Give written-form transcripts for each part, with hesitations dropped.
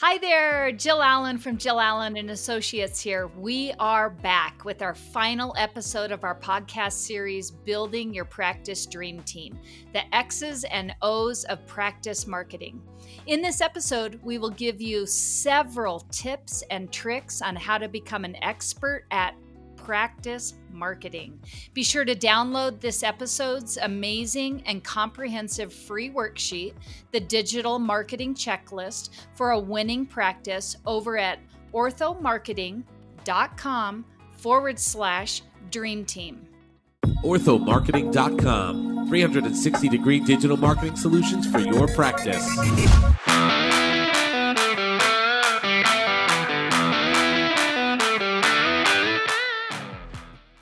Hi there, Jill Allen from Jill Allen and Associates here. We are back with our final episode of our podcast series, Building Your Practice Dream Team, the X's and O's of practice marketing. In this episode, we will give you several tips and tricks on how to become an expert at practice marketing. Be sure to download this episode's amazing and comprehensive free worksheet, the Digital Marketing Checklist for a winning practice, over at orthomarketing.com/dream team. Orthomarketing.com, 360-degree digital marketing solutions for your practice.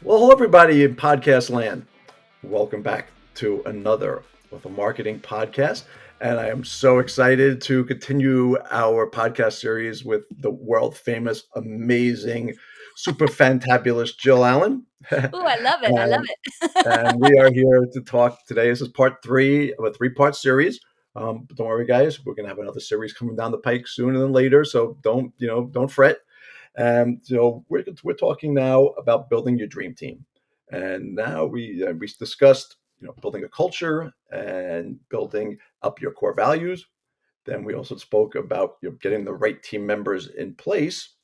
Well, hello, everybody in podcast land. Welcome back to another Ortho Marketing podcast. And I am so excited to continue our podcast series with the world famous, amazing, super fantabulous Jill Allen. Ooh, I love it. I love it. And we are here to talk today. This is part 3 of a 3-part series. But don't worry, guys. We're going to have another series coming down the pike sooner than later. So don't fret. And we're talking now about building your dream team. And now we discussed building a culture and building up your core values. Then we also spoke about getting the right team members in place.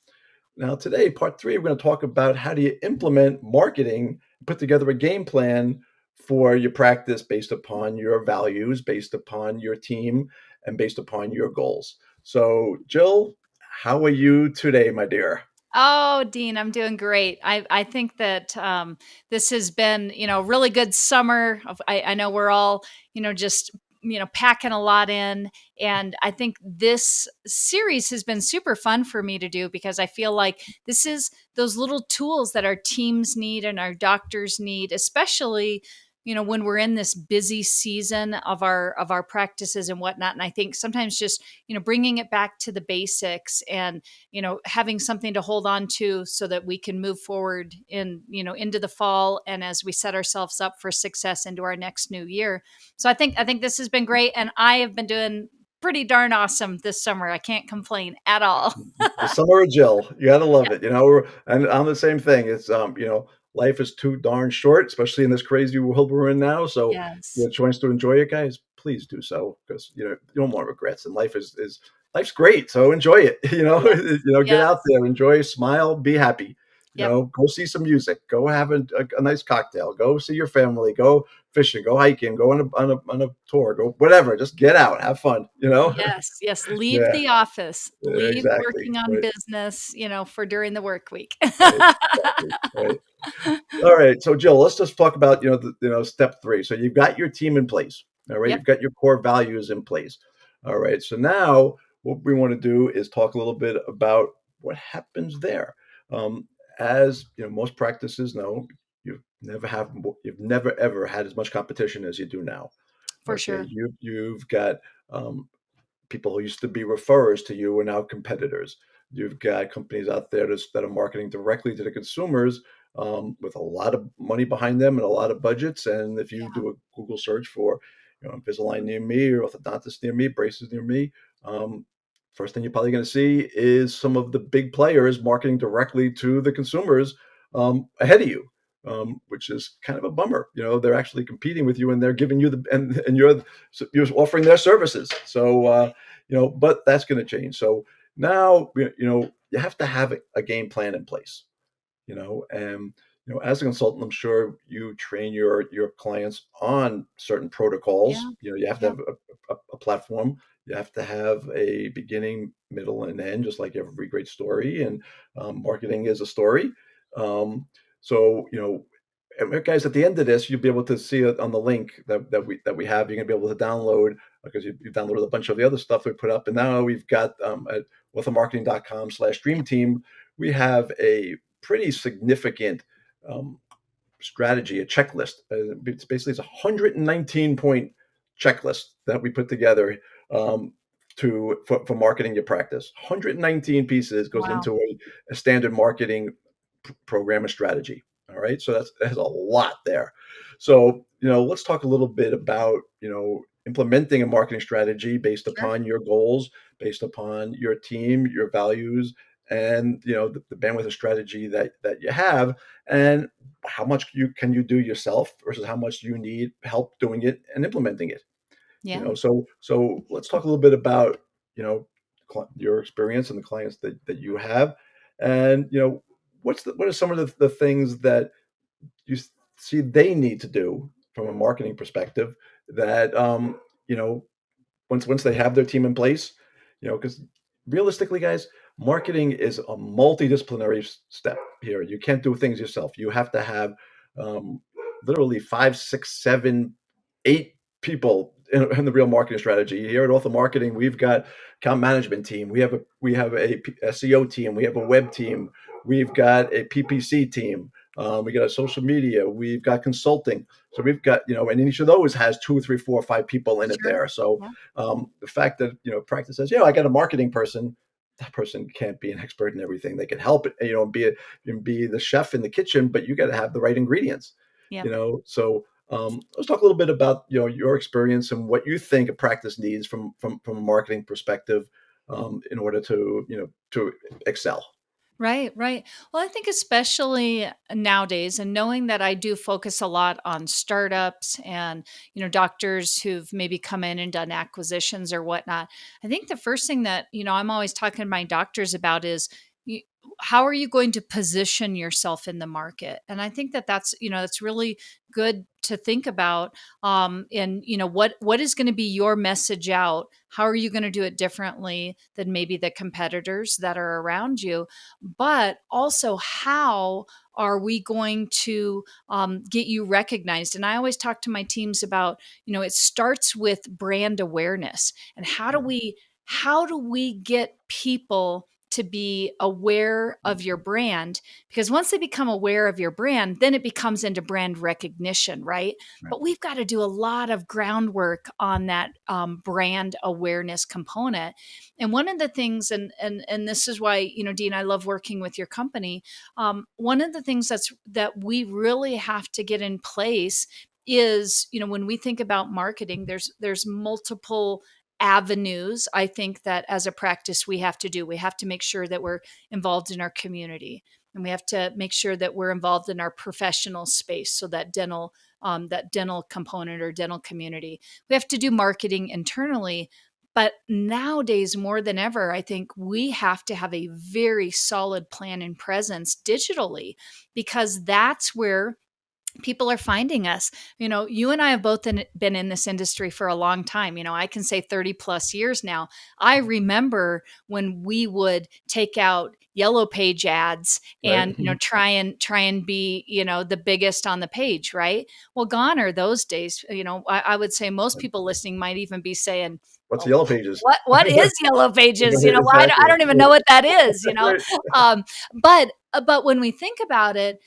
Now today, part 3, we're going to talk about how do you implement marketing, put together a game plan for your practice based upon your values, based upon your team, and based upon your goals. So, Jill, how are you today, my dear? Oh, Dean, I'm doing great. I think that this has been, really good summer. I know we're all, just, packing a lot in. And I think this series has been super fun for me to do because I feel like this is those little tools that our teams need and our doctors need, especially when we're in this busy season of our practices and whatnot. And I think sometimes just bringing it back to the basics and having something to hold on to so that we can move forward into the fall and as we set ourselves up for success into our next new year. So I think this has been great, and I have been doing pretty darn awesome this summer. I can't complain at all. The summer of Jill, you gotta love it. And I'm the same thing. It's life is too darn short, especially in this crazy world we're in now. So Yes. the chance to enjoy it, guys, please do so, because you don't want regrets. And life's great, so enjoy it. Yes. Get Yes. out there, enjoy, smile, be happy. Yep. Go see some music, go have a nice cocktail, go see your family, go fishing, go hiking, go on a tour, go whatever. Just get out, have fun. Yes, yes, leave Yeah, the office, leave exactly. working on Right. business, for during the work week. Right, exactly, right. All right, so Jill, let's just talk about step 3. So you've got your team in place, all right. Yep, You've got your core values in place, all right. So now what we want to do is talk a little bit about what happens there. Um, as most practices know, you've never ever had as much competition as you do now. for Okay, sure. you've got people who used to be referrers to you are now competitors. You've got companies out there that are marketing directly to the consumers with a lot of money behind them and a lot of budgets. And if you Yeah, do a Google search for, Invisalign near me or orthodontist near me, braces near me, um, first thing you're probably going to see is some of the big players marketing directly to the consumers ahead of you. Which is kind of a bummer. They're actually competing with you, and they're giving you and you're offering their services. So but that's going to change. So now you have to have a game plan in place. And as a consultant, I'm sure you train your clients on certain protocols. yeah, You have to yeah, have a platform. You have to have a beginning, middle, and end, just like every great story. And marketing is a story. Um, so and guys, at the end of this, you'll be able to see it on the link that we have. You're gonna be able to download because you downloaded a bunch of the other stuff we put up, and now we've got at withthemarketing.com/dream team. We have a pretty significant um, strategy, a checklist. It's a 119 point checklist that we put together for marketing your practice. 119 pieces goes wow. into a standard marketing program and strategy. All right, so that's a lot there. So let's talk a little bit about implementing a marketing strategy based Sure. upon your goals, based upon your team, your values, and the bandwidth of strategy that you have, and how much you can you do yourself versus how much you need help doing it and implementing it. Yeah. So let's talk a little bit about you know your experience and the clients that you have, and what are some of the things that you see they need to do from a marketing perspective that once they have their team in place, because realistically, guys, marketing is a multidisciplinary step here. You can't do things yourself. You have to have um, literally five, six, seven, eight people in the real marketing strategy. Here at Ortho Marketing, we've got account management team. We have a SEO team. We have a web team. We've got a PPC team. We got a social media. We've got consulting. So we've got, and each of those has two, three, four, five people in it Sure. there. So Yeah. the fact that practice says, I got a marketing person. That person can't be an expert in everything. They can help it, be the chef in the kitchen, but you got to have the right ingredients. Yeah. So let's talk a little bit about your experience and what you think a practice needs from a marketing perspective in order to excel. Right, right. Well, I think especially nowadays, and knowing that I do focus a lot on startups and doctors who've maybe come in and done acquisitions or whatnot. I think the first thing that I'm always talking to my doctors about is you, how are you going to position yourself in the market? And I think that that's really good to think about. And what is going to be your message out? How are you going to do it differently than maybe the competitors that are around you? But also, how are we going to get you recognized? And I always talk to my teams about it starts with brand awareness. And how do we get people to be aware of your brand? Because once they become aware of your brand, then it becomes into brand recognition, right? Right. But we've got to do a lot of groundwork on that brand awareness component. And one of the things, and this is why Dean, I love working with your company. One of the things that we really have to get in place is when we think about marketing, there's multiple avenues. I think that as a practice we have to do. We have to make sure that we're involved in our community, and we have to make sure that we're involved in our professional space. So that dental component or dental community, we have to do marketing internally. But nowadays, more than ever, I think we have to have a very solid plan and presence digitally, because that's where people are finding us. You and I have both been in this industry for a long time. I can say 30 plus years now. I remember when we would take out yellow page ads Right. and try and be the biggest on the page, right? Well, gone are those days. I would say most people listening might even be saying, What's the well, yellow pages? what is yellow pages? I Exactly. don't even know what that is. Right. um, but when we think about it,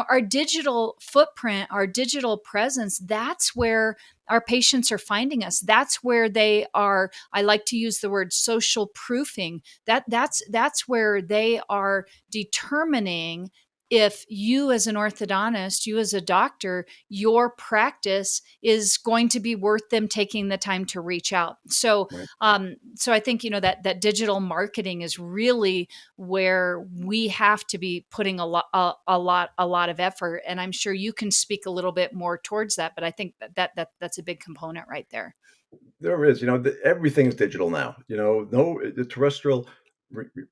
our digital footprint, our digital presence, that's where our patients are finding us. That's where they are. I like to use the word social proofing. That's where they are determining if you as an orthodontist, you as a doctor, your practice is going to be worth them taking the time to reach out. So Right. so I think that digital marketing is really where we have to be putting a lot of effort. And I'm sure you can speak a little bit more towards that, but I think that's a big component right there. There is, everything is digital now. No, the terrestrial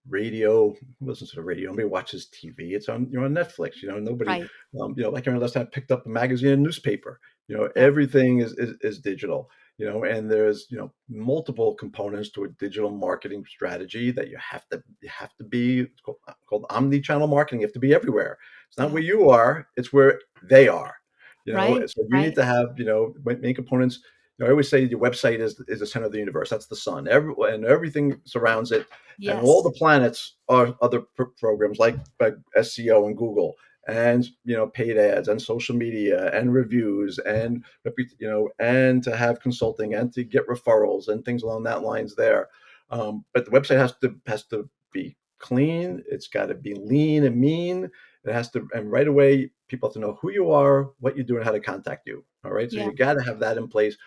radio. Who listens to the radio? Nobody watches TV. It's on, on Netflix. Nobody. Right. I can remember last time I picked up a magazine and newspaper. Yep. Everything is digital. And there's multiple components to a digital marketing strategy that you have to be. It's called omni-channel marketing. You have to be everywhere. It's not Yeah. where you are. It's where they are. Right. So you need Right. to have main components. I always say your website is the center of the universe. That's the sun. And everything surrounds it. And all Yes. the planets are other programs like SEO and Google and paid ads and social media and reviews and and to have consulting and to get referrals and things along that lines there. But the website has to be clean. It's got to be lean and mean. It has to, and right away people have to know who you are, what you do, and how to contact you. All right, so Yeah. you got to have that in place.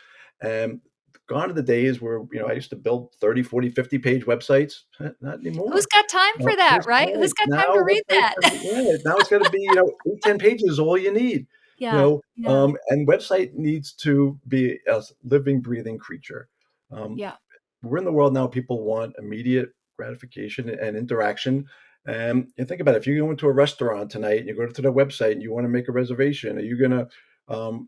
And gone are the days where, I used to build 30, 40, 50 page websites. Not Who's anymore. got time for that, Who's right? time? Who's got Now time to read websites that? yeah, now it's gotta be, 8, 10 pages is all you need, Yeah, yeah, and website needs to be a living, breathing creature. Um, yeah, we're in the world now, people want immediate gratification and interaction. And you think about it, if you go into a restaurant tonight and you go to their website and you want to make a reservation, are you going to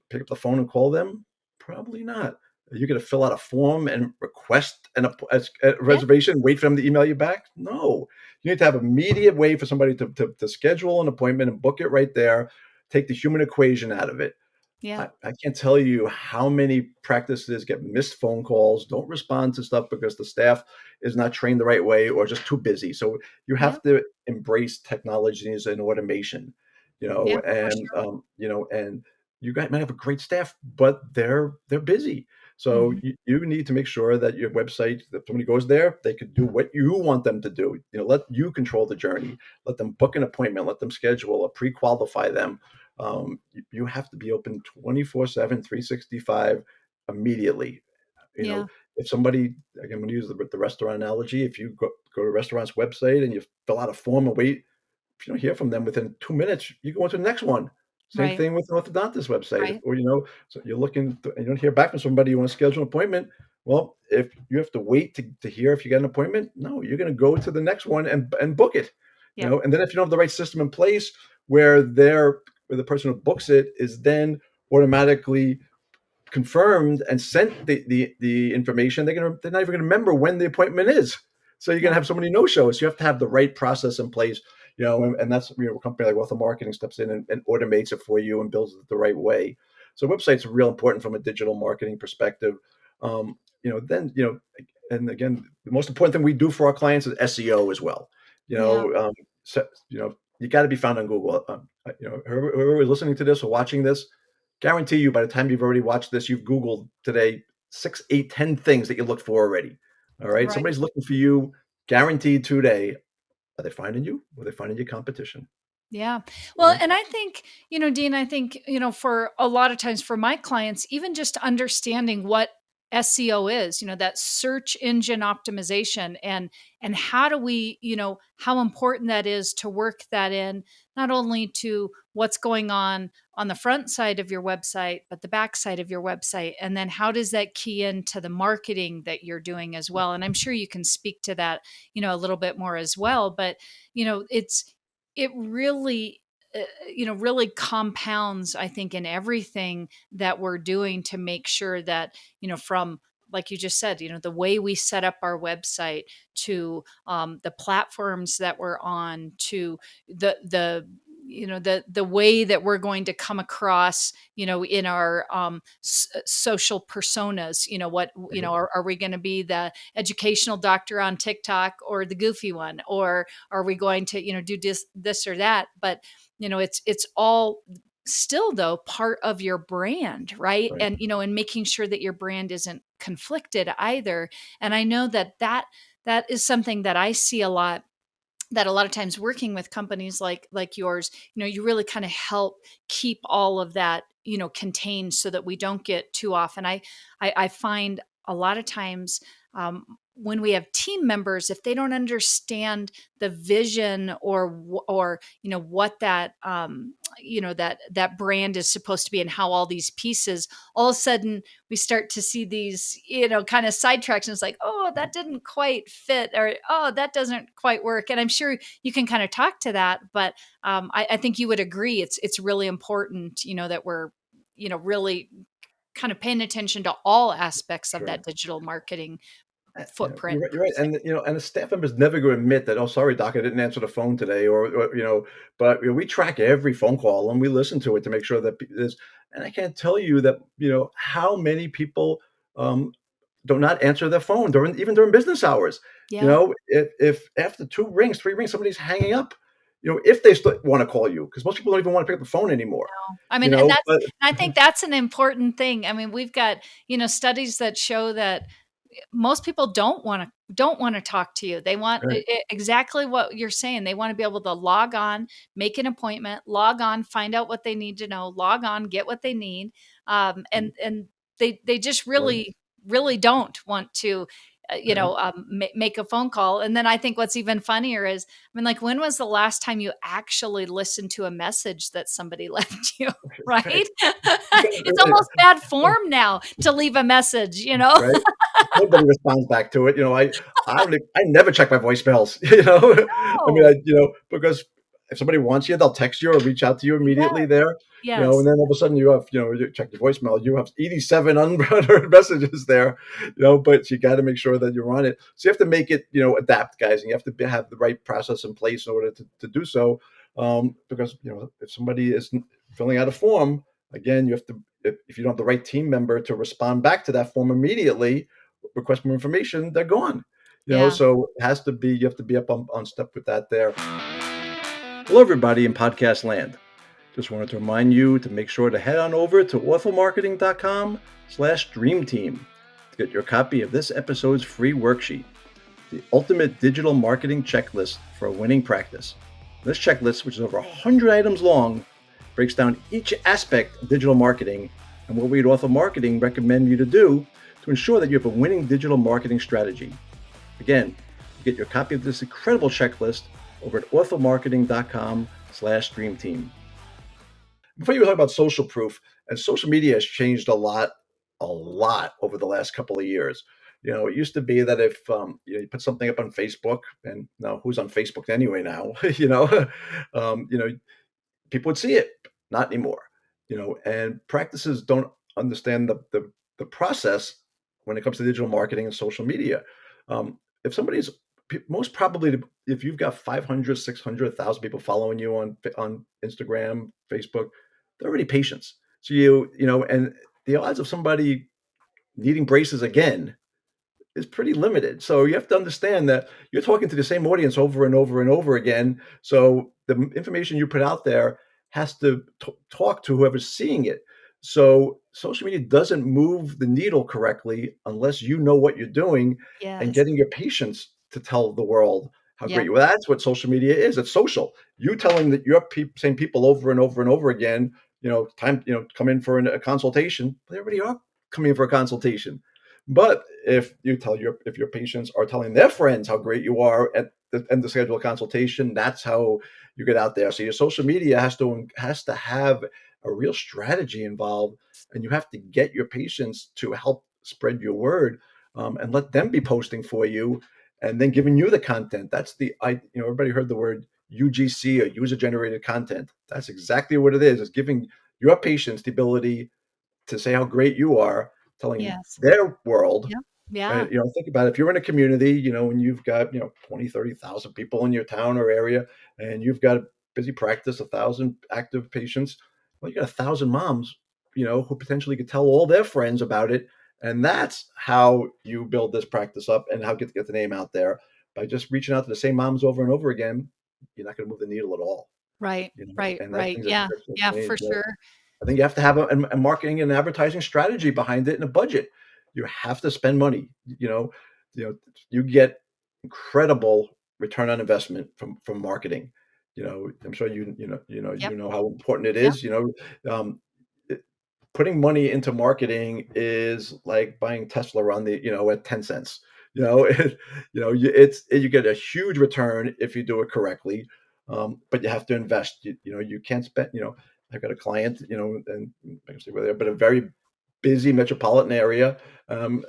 pick up the phone and call them? Probably not. Are you going to fill out a form and request a yeah, reservation, wait for them to email you back? No. You need to have immediate way for somebody to schedule an appointment and book it right there, take the human equation out of it. yeah, I can't tell you how many practices get missed phone calls, don't respond to stuff because the staff is not trained the right way or just too busy. So you yeah, have to embrace technologies and automation, yeah, for and sure. and you guys might have a great staff, but they're busy. So Mhm. you need to make sure that your website, that somebody goes there, they can do what you want them to do. Let you control the journey. Let them book an appointment. Let them schedule or pre-qualify them. You have to be open 24/7, 365 immediately. You know, Yeah, if somebody, again, I'm going to use the restaurant analogy. If you go to a restaurant's website and you fill out a form and wait, if you don't hear from them within 2 minutes, you go on to the next one. Same right, thing with an orthodontist website. right. Or, so you're looking and you don't hear back from somebody, you want to schedule an appointment. Well, if you have to wait to hear if you get an appointment, no, you're going to go to the next one and book it. Yep, And then if you don't have the right system in place where where the person who books it is then automatically confirmed and sent the information, they're not even gonna remember when the appointment is. So you're gonna yeah, have so many no-shows. You have to have the right process in place, and that's, a company like Ortho Marketing steps in and automates it for you and builds it the right way. So websites are real important from a digital marketing perspective. Then, and again, the most important thing we do for our clients is SEO as well. yeah. So, you got to be found on Google. Whoever is listening to this or watching this, guarantee you by the time you've already watched this, you've Googled today 6, 8, 10 things that you looked for already. All right. Right. Somebody's looking for you guaranteed today. Are they finding you? Or are they finding your competition? Yeah. You Well, know? and I think, Dean, I think, for a lot of times for my clients, even just understanding what SEO is, that search engine optimization, and how do we, how important that is to work that in, not only to what's going on the front side of your website, but the back side of your website. And then how does that key into the marketing that you're doing as well? And I'm sure you can speak to that, a little bit more as well, but it really really compounds, I think, in everything that we're doing to make sure that, from, like you just said, the way we set up our website, to the platforms that we're on, to the way that we're going to come across, in our social personas. What, Right. are we going to be the educational doctor on TikTok, or the goofy one, or are we going to, do this or that? But it's all still, though, part of your brand, right? Right. And and making sure that your brand isn't conflicted either. And I know that is something that I see a lot, that a lot of times working with companies like yours, you really kind of help keep all of that, contained, so that we don't get too off. And I find a lot of times, when we have team members, if they don't understand the vision, or what that, that brand is supposed to be, and how all these pieces, all of a sudden we start to see these, kind of sidetracks, and it's like, oh, that didn't quite fit, or oh, that doesn't quite work. And I'm sure you can kind of talk to that, but I think you would agree it's really important, that we're, really kind of paying attention to all aspects of Sure. that digital marketing Yeah, footprint, you're per right, se. and the staff members never going to admit that. Oh, sorry, doc, I didn't answer the phone today, or. But we track every phone call and we listen to it to make sure that this. And I can't tell you that how many people um, do not answer their phone even during business hours. Yeah. If after 2 rings, 3 rings, somebody's hanging up. If they still want to call you, because most people don't even want to pick up the phone anymore. I mean, and But I think that's an important thing. I mean, we've got, studies that show that most people don't want to talk to you. They want right, exactly what you're saying. They want to be able to log on, make an appointment, log on, find out what they need to know, log on, get what they need. And they just right. really really don't want to make a phone call. And then I think what's even funnier is, I mean, like, when was the last time you actually listened to a message that somebody left you? Right? Right. It's almost bad form now to leave a message, you know? Right? Nobody responds back to it. I don't I never check my voicemails, Oh, because if somebody wants you, they'll text you or reach out to you immediately yes, there, and yes. then all of a sudden you check your voicemail, you have 87 unread messages there, but you got to make sure that you're on it. So you have to make it, adapt, guys, and you have to have the right process in place in order to do so. Because, if somebody is filling out a form, again, you have to, if you don't have the right team member to respond back to that form immediately, request more information, they're gone. Yeah. So it has to be, you have to be up on step with that there. Hello, everybody in podcast land. Just wanted to remind you to make sure to head on over to orthomarketing.com/dreamteam to get your copy of this episode's free worksheet, the ultimate digital marketing checklist for a winning practice. This checklist, which is over 100 items long, breaks down each aspect of digital marketing and what we at Ortho Marketing recommend you to do to ensure that you have a winning digital marketing strategy. Again, you get your copy of this incredible checklist over at orthomarketing.com/dreamteam. Before you talk about social proof, and social media has changed a lot over the last couple of years. It used to be that if you put something up on Facebook, and now who's on Facebook anyway now, um, you know, people would see it. Not anymore. And practices don't understand the process when it comes to digital marketing and social media. If somebody's most probably, if you've got 500, 600,000 people following you on Instagram, Facebook, they're already patients. So and the odds of somebody needing braces again is pretty limited. So you have to understand that you're talking to the same audience over and over and over again. So the information you put out there has to talk to whoever's seeing it. So social media doesn't move the needle correctly unless you know what you're doing and Yes. getting your patients to tell the world how great Yep. you are. That's what social media is. It's social. You telling that your same people over and over and over again, come in for a consultation. They already are coming in for a consultation. But if your patients are telling their friends how great you are at the end of schedule a consultation, that's how you get out there. So your social media has to have a real strategy involved, and you have to get your patients to help spread your word, and let them be posting for you, and then giving you the content. Everybody heard the word UGC, or user generated content. That's exactly what it is. It's giving your patients the ability to say how great you are, telling Yes. their world. Yep. Yeah. And, think about it. If you're in a community, and you've got, 20, 30,000 people in your town or area, and you've got a busy practice, 1,000 active patients, well, you got 1,000 moms, who potentially could tell all their friends about it. And that's how you build this practice up and how to get the name out there. By just reaching out to the same moms over and over again, you're not going to move the needle at all. Right. Right. And that Right. things Yeah. have Yeah, for changed. sure. I think you have to have a marketing and advertising strategy behind it and a budget. You have to spend money. You know, you get incredible return on investment from marketing. I'm sure Yep. how important it Yep. is. Um, it, putting money into marketing is like buying Tesla on at 10 cents. You get a huge return if you do it correctly, but you have to invest. You can't spend. I've got a client, and I can say where they are, but a very busy metropolitan area, and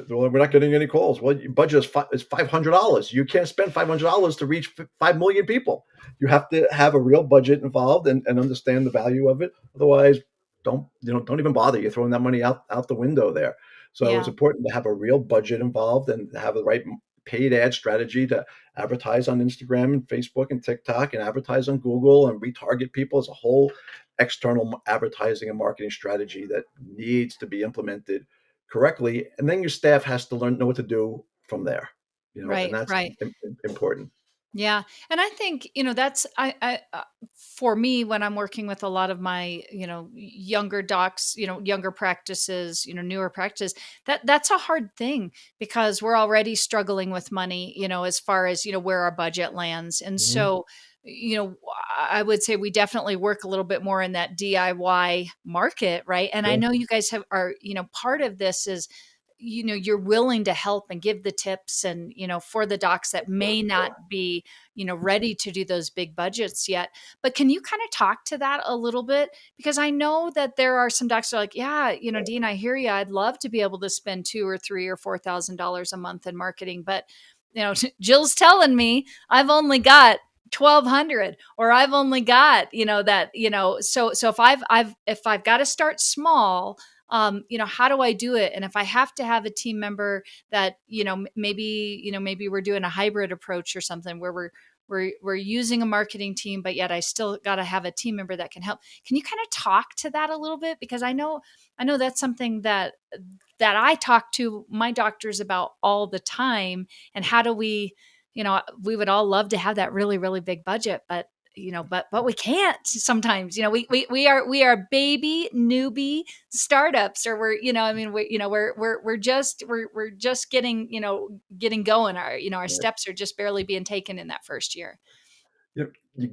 well, we're not getting any calls. Well, your budget is $500. You can't spend $500 to reach 5 million people. You have to have a real budget involved and understand the value of it. Otherwise, don't even bother. You're throwing that money out the window there. So it's Yeah. important to have a real budget involved and have the right paid ad strategy to advertise on Instagram and Facebook and TikTok and advertise on Google and retarget people. As a whole external advertising and marketing strategy that needs to be implemented correctly. And then your staff has to know what to do from there, and Right. that's Right. important. Yeah. And I think, that's, for me, when I'm working with a lot of my, younger docs, younger practices, newer practices, that's a hard thing because we're already struggling with money, as far as, where our budget lands. And Mhm. so, I would say we definitely work a little bit more in that DIY market. Right. And I Yeah. know you guys are, part of this is, you're willing to help and give the tips, and for the docs that may not be ready to do those big budgets yet. But can you kind of talk to that a little bit? Because I know that there are some docs that are like, yeah, Dean, I hear you, I'd love to be able to spend 2 or 3 or 4 thousand dollars a month in marketing, but Jill's telling me I've only got 1,200, or I've only got that so if I've got to start small, how do I do it? And if I have to have a team member that maybe we're doing a hybrid approach or something where we're using a marketing team, but yet I still got to have a team member that can help. Can you kind of talk to that a little bit? Because I know that's something that I talk to my doctors about all the time. And how do we would all love to have that really, really big budget, but we can't sometimes. We are baby newbie startups, or I mean, we're just getting going. Our steps are just barely being taken in that first year. You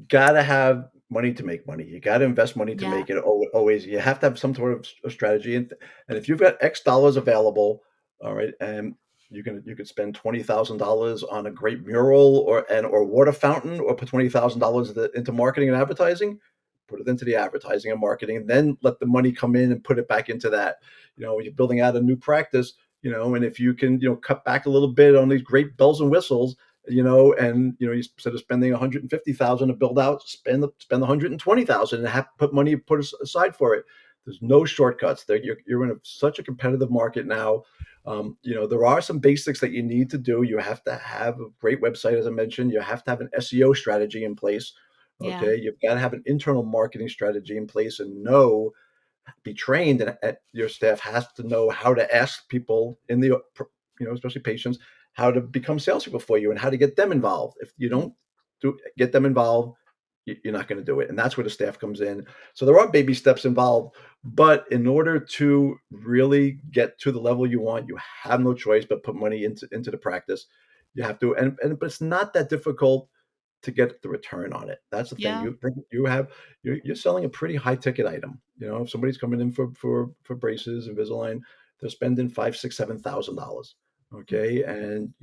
gotta have money to make money. You gotta invest money to Yeah. make it. Always, you have to have some sort of strategy, and if you've got X dollars available, all right, and you could spend $20,000 on a great mural or water fountain, or put $20,000 into marketing and advertising. Put it into the advertising and marketing, and then let the money come in and put it back into that. When you're building out a new practice, and if you can, cut back a little bit on these great bells and whistles, and you instead of spending 150,000 to build out, spend 120,000 and have put money put aside for it. There's no shortcuts there. You're in such a competitive market now. There are some basics that you need to do. You have to have a great website, as I mentioned. You have to have an SEO strategy in place. Yeah. Okay, you've got to have an internal marketing strategy in place, and be trained, and your staff has to know how to ask people especially patients, how to become salespeople for you and how to get them involved. If you Yeah. don't get them involved, you're not going to do it. And that's where the staff comes in. So there are baby steps involved, but in order to really get to the level you want, you have no choice but put money into the practice. You have to, but it's not that difficult to get the return on it. That's the thing. Yeah. You're selling a pretty high ticket item. If somebody's coming in for braces, Invisalign, they're spending 5, 6, $7,000. Okay, and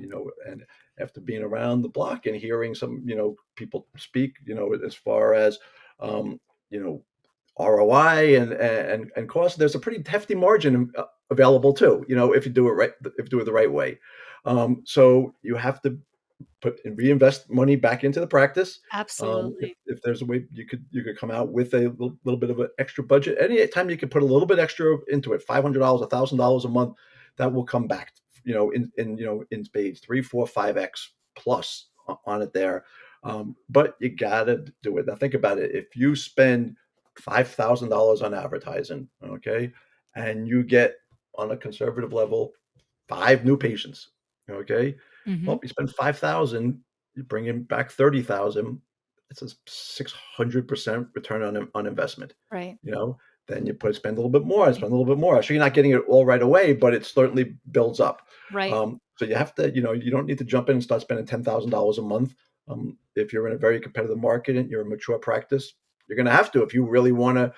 after being around the block and hearing some people speak, as far as um, you know ROI and cost, there's a pretty hefty margin available too. If you do it right, if you do it the right way. So you have to put and reinvest money back into the practice. Absolutely. If there's a way you could come out with a little bit of an extra budget, any time you can put a little bit extra into it, $500, $1,000 a month, that will come back, in spades, 3, 4, 5x plus on it there. But you gotta do it. Now think about it. If you spend $5,000 on advertising, okay, and you get on a conservative level 5 new patients, okay, Hmm. well, you spend 5,000, you bring in back 30,000. It's a 600% return on investment. Right. You know, then you spend a little bit more, spend a little bit more. Sure, you're not getting it all right away, but it certainly builds up. Right. So you have to, you don't need to jump in and start spending $10,000 a month. If you're in a very competitive market and you're a mature practice, you're going to have to. If you really want to,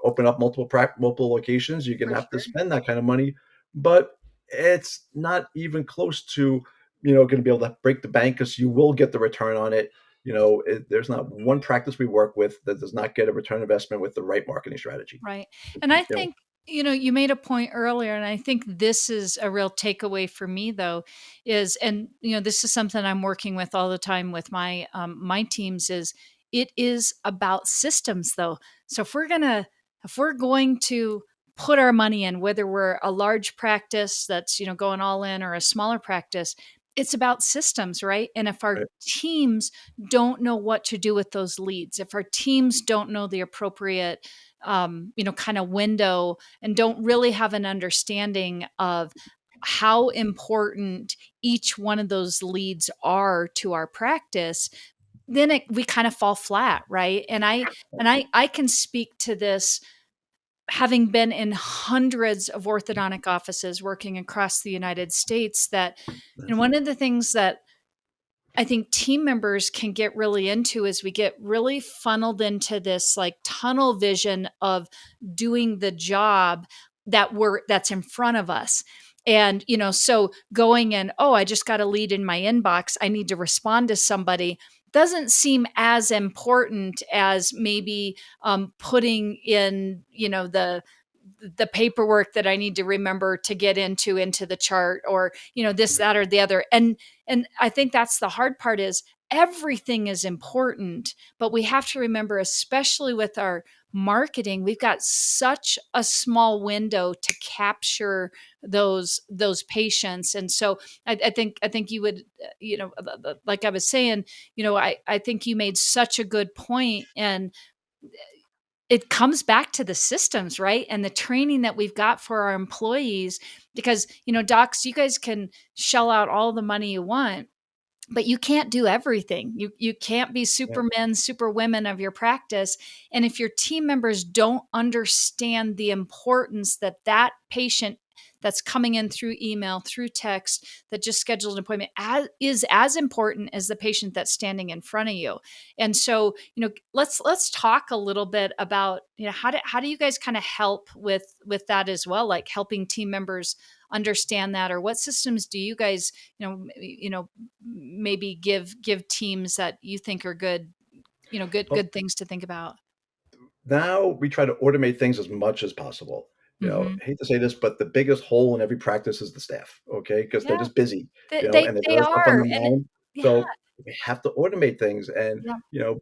open up multiple locations, you're going For to have to sure. spend that kind of money. But it's not even close to, going to be able to break the bank, because you will get the return on it. There's not one practice we work with that does not get a return on investment with the right marketing strategy. Right. And I You know, think, you made a point earlier, and I think this is a real takeaway for me though, and this is something I'm working with all the time with my teams, is it is about systems though. So if we're going to put our money in, whether we're a large practice that's, going all in, or a smaller practice, it's about systems, right? And if our right, teams don't know what to do with those leads, if our teams don't know the appropriate kind of window, and don't really have an understanding of how important each one of those leads are to our practice, then we kind of fall flat, right? And I can speak to this, having been in hundreds of orthodontic offices working across the United States, that one of the things that I think team members can get really into is we get really funneled into this like tunnel vision of doing the job that's in front of us. And, so going in, oh, I just got a lead in my inbox, I need to respond to somebody, doesn't seem as important as maybe putting in, the paperwork that I need to remember to get into the chart, or this, that, or the other. And I think that's the hard part, is everything is important, but we have to remember, especially with our marketing, we've got such a small window to capture those patients. And so I think you would, like I was saying, I think you made such a good point. And it comes back to the systems, right? And the training that we've got for our employees, because, docs, you guys can shell out all the money you want, but you can't do everything. You can't be Yeah. supermen, superwomen of your practice. And if your team members don't understand the importance that that patient that's coming in through email, through text, that just scheduled an appointment, is as important as the patient that's standing in front of you. And so, let's talk a little bit about, how do you guys kind of help with that as well, like helping team members understand that, or what systems do you guys, maybe give teams that you think are good, Well, good things to think about. now we try to automate things as much as possible. Hmm. I hate to say this, but the biggest hole in every practice is the staff, okay? Because they're Yeah, just busy, they, they and there's they other stuff on are, the and mind. yeah, So we have to automate things, yeah, you know,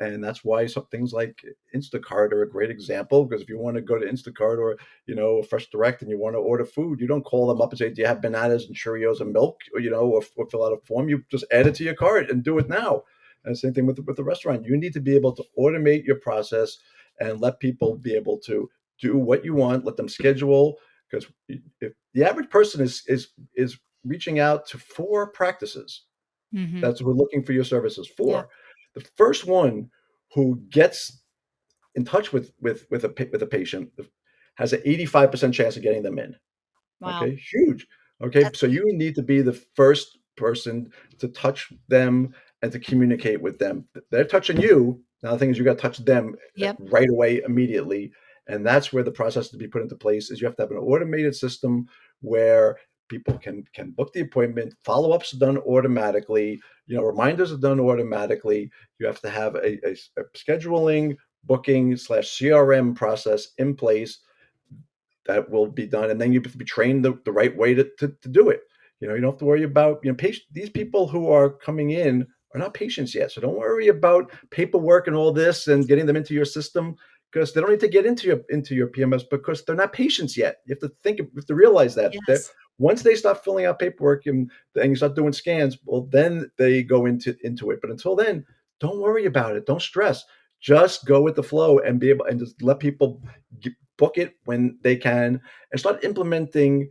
and that's why some things like Instacart are a great example. Because if you want to go to Instacart or Fresh Direct and you want to order food, you don't call them up and say, "Do you have bananas and Cheerios and milk?" or fill out a form. You just add it to your cart and do it now. And same thing with the restaurant. You need to be able to automate your process and let people be able to do what you want. Let them schedule, because if the average person is reaching out to 4 practices, hmm, that's who are looking for your services. yeah, 4. The first one who gets in touch with a patient has an 85% chance of getting them in. wow, Okay, huge. Okay, that's so you huge. need to be the first person to touch them and to communicate with them. They're touching you. Now the thing is, you got to touch them Yep, right away, immediately, and that's where the process to be put into place is. You have to have an automated system where people can book the appointment. Follow ups are done automatically. Reminders are done automatically. You have to have a scheduling, booking slash CRM process in place that will be done, and then you have to be trained the right way to do it. You don't have to worry about these people who are coming in are not patients yet, so don't worry about paperwork and all this and getting them into your system, because they don't need to get into your PMS because they're not patients yet. You have to realize that yes, once they start filling out paperwork and you start doing scans, well, then they go into it. But until then, don't worry about it. Don't stress. Just go with the flow and be able and just let people book it when they can, and start implementing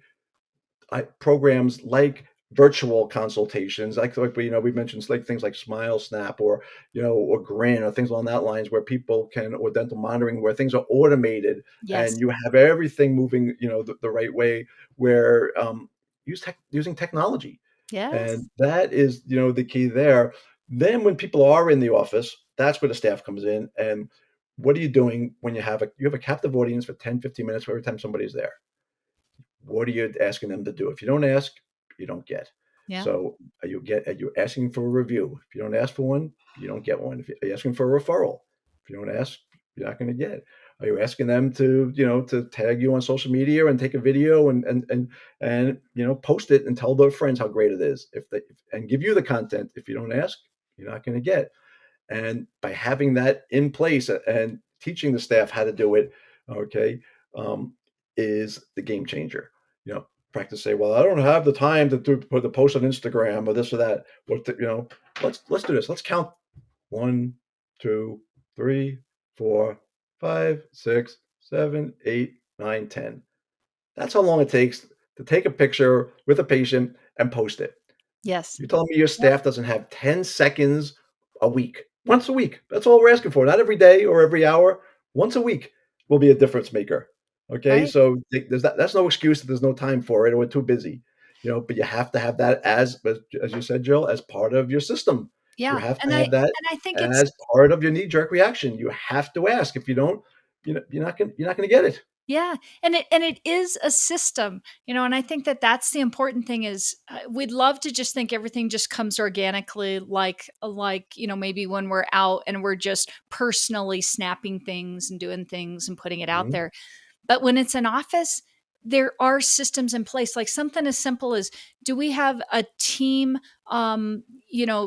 programs like virtual consultations, like we mentioned, like things like Smile Snap or Grin or things along that lines, where people can, or dental monitoring, where things are automated and yes, you have everything moving the right way, where using technology, yes, and that is the key there. Then when people are in the office, that's where the staff comes in. And what are you doing when you have a captive audience for 10-15 minutes every time somebody's there? What are you asking them to do? If you don't ask, you don't get. yeah, So are you asking for a review? If you don't ask for one, you don't get one. If you're asking for a referral, if you don't ask, you're not going to get. Are you asking them to tag you on social media and take a video and post it and tell their friends how great it is? And give you the content. If you don't ask, you're not going to get. And by having that in place and teaching the staff how to do it, okay, um, is the game changer. Practice say, well, I don't have the time to put the post on Instagram or this or that. Let's do this. Let's count 1, 2, 3, 4, 5, 6, 7, 8, 9, 10. That's how long it takes to take a picture with a patient and post it. yes, You're telling me your yep, staff doesn't have 10 seconds a week? Once a week. That's all we're asking for. Not every day or every hour. Once a week will be a difference maker. Okay, right, so that's no excuse that there's no time for it or we're too busy. But you have to have that as you said, Jill, as part of your system. You yeah, have and to I have that and I think it's as part of your knee jerk reaction. You have to ask. If you don't, you're not gonna get it. Yeah, and it is a system, and I think that that's the important thing is we'd love to just think everything just comes organically, like maybe when we're out and we're just personally snapping things and doing things and putting it out Mhm. there. But when it's an office, there are systems in place, like something as simple as, do we have a team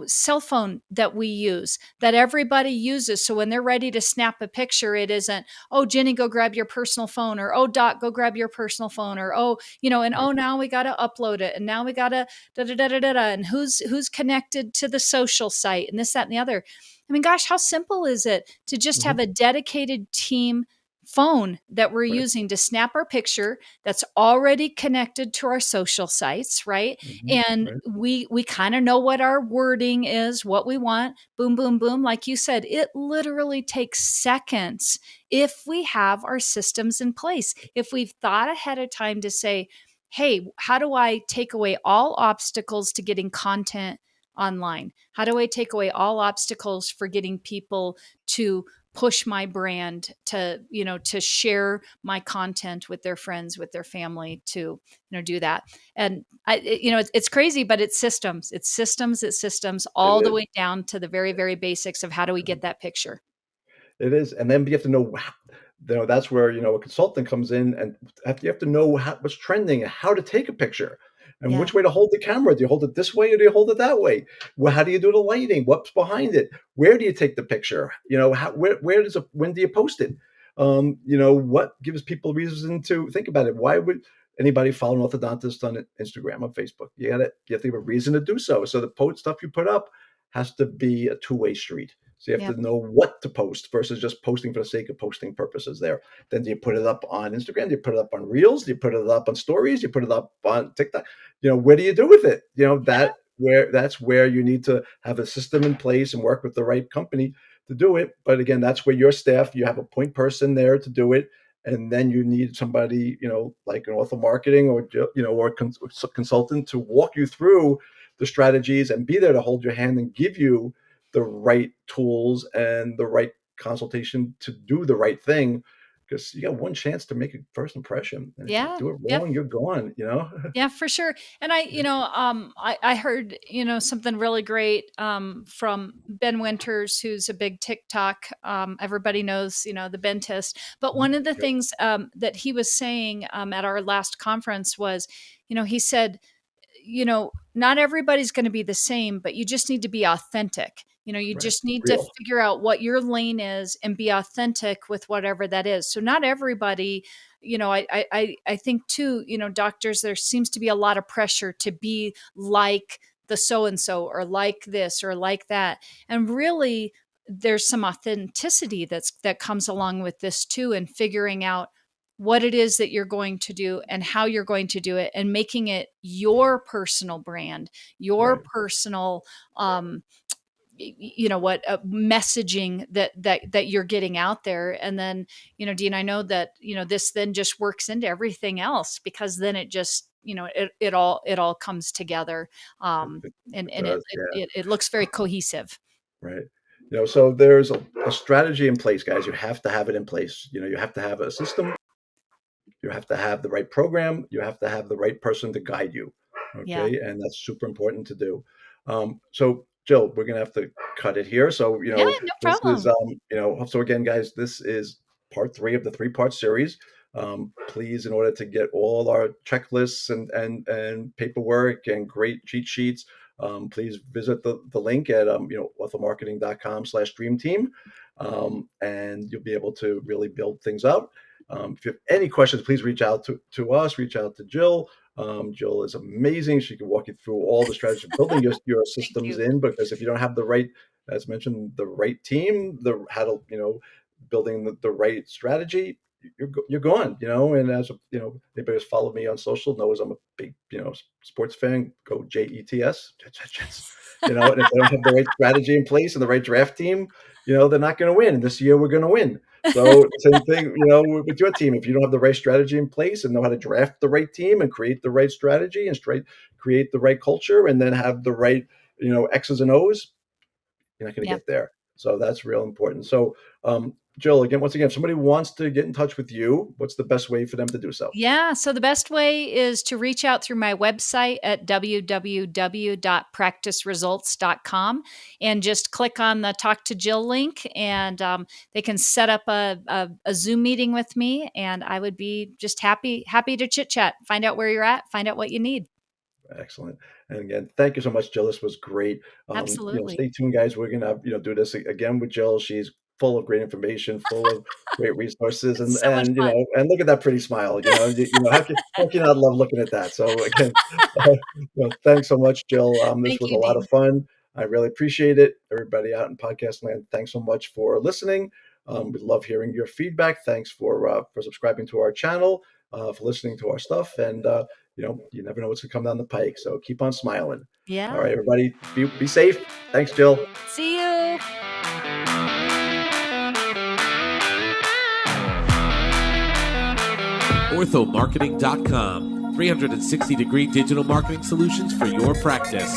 cell phone that we use that everybody uses, so when they're ready to snap a picture, it isn't, oh Jenny, go grab your personal phone, or oh Doc, go grab your personal phone, or oh, and Right. oh, now we got to upload it, and now we got to da da da da da da, and who's connected to the social site, and this, that, and the other. I mean, gosh, how simple is it to just have Mhm. a dedicated team phone that we're Right. using to snap our picture, that's already connected to our social sites, right? Mhm. And Right. we kind of know what our wording is, what we want. Boom, boom, boom. Like you said, it literally takes seconds if we have our systems in place. If we've thought ahead of time to say, hey, how do I take away all obstacles to getting content online? How do I take away all obstacles for getting people to push my brand, to share my content with their friends, with their family, to do that? And it's crazy, but it's systems It all the is. way down to the very, very basics of how do we get that picture. It is, and then you have to know that's where, a consultant comes in, and you have to know what's trending and how to take a picture and Yeah. which way to hold the camera. Do you hold it this way or do you hold it that way? Well, how do you do the lighting? What's behind it? Where do you take the picture? When do you post it? What gives people reason to think about it? Why would anybody follow an orthodontist on Instagram or Facebook? You have to give a reason to do so. So the post stuff you put up has to be a two-way street. So you have Yep. to know what to post versus just posting for the sake of posting purposes there. Then do you put it up on Instagram? Do you put it up on Reels? Do you put it up on Stories? Do you put it up on TikTok? Where do you do with it? Yeah. That's where you need to have a system in place and work with the right company to do it. But again, that's where your staff, you have a point person there to do it. And then you need somebody, like an Ortho Marketing or consultant to walk you through the strategies and be there to hold your hand and give you the right tools and the right consultation to do the right thing, because you got one chance to make a first impression, and if you Yeah. do it Yeah. wrong, you're gone. Yeah, for sure. And I heard, something really great from Ben Winters, who's a big TikTok. Everybody knows, the Bentist. But one of the Yep. things that he was saying at our last conference was, he said, not everybody's going to be the same, but you just need to be authentic. You Right. just need to Real. figure out what your lane is and be authentic with whatever that is. So not everybody, I think too, doctors, there seems to be a lot of pressure to be like the so and so, or like this or like that. And really, there's some authenticity that comes along with this too, and figuring out what it is that you're going to do and how you're going to do it, and making it your personal brand, your Right. personal what messaging that you're getting out there. And then, Dean, I know that this then just works into everything else, because then it just, it all comes together, It, um it, it and it does. it, Yeah. it, it looks very cohesive. Right. So there's a strategy in place, guys. You have to have it in place. You have to have a system. You have to have the right program. You have to have the right person to guide you. Yeah. Okay. And that's super important to do. So, Jill, we're going to have to cut it here. So, Yeah, no this is, problem. so again, guys, this is part three of the three-part series. Please, in order to get all our checklists and paperwork and great cheat sheets, please visit the link at, orthomarketing.com/dream team. And you'll be able to really build things out. If you have any questions, please reach out to us, reach out to Jill. Jill is amazing. She can walk you through all the strategies of building your Thank systems you. in, because if you don't have the right, as mentioned, the right team, the how to, building the right strategy, you're gone, and as anybody who's followed me on social knows I'm a big, sports fan. Go Jets, Jets. And if they don't have the right strategy in place and the right draft team, they're not going to win. And this year we're going to win. So same thing, with your team. If you don't have the right strategy in place and know how to draft the right team and create the right strategy and create the right culture and then have the right, X's and O's, you're not going to Yeah. get there. So that's real important. So Jill, once again, if somebody wants to get in touch with you, what's the best way for them to do so? Yeah. So the best way is to reach out through my website at www.practiceresults.com and just click on the Talk to Jill link, and they can set up a Zoom meeting with me, and I would be just happy to chit chat, find out where you're at, find out what you need. Excellent. And again, thank you so much, Jill. This was great. Absolutely. Stay tuned, guys. We're gonna, do this again with Jill. She's full of great information, full of great resources, and It's so much fun. look at that pretty smile. How can you not love looking at that? So again, thanks so much, Jill. This Thank was a you, lot of Dean. fun. I really appreciate it. Everybody out in podcast land, thanks so much for listening. We love hearing your feedback. Thanks for subscribing to our channel, for listening to our stuff, and you never know what's going to come down the pike. So keep on smiling. All Yeah. right, everybody, be safe. Thanks, Jill. See you. OrthoMarketing.com. 360-degree digital marketing solutions for your practice.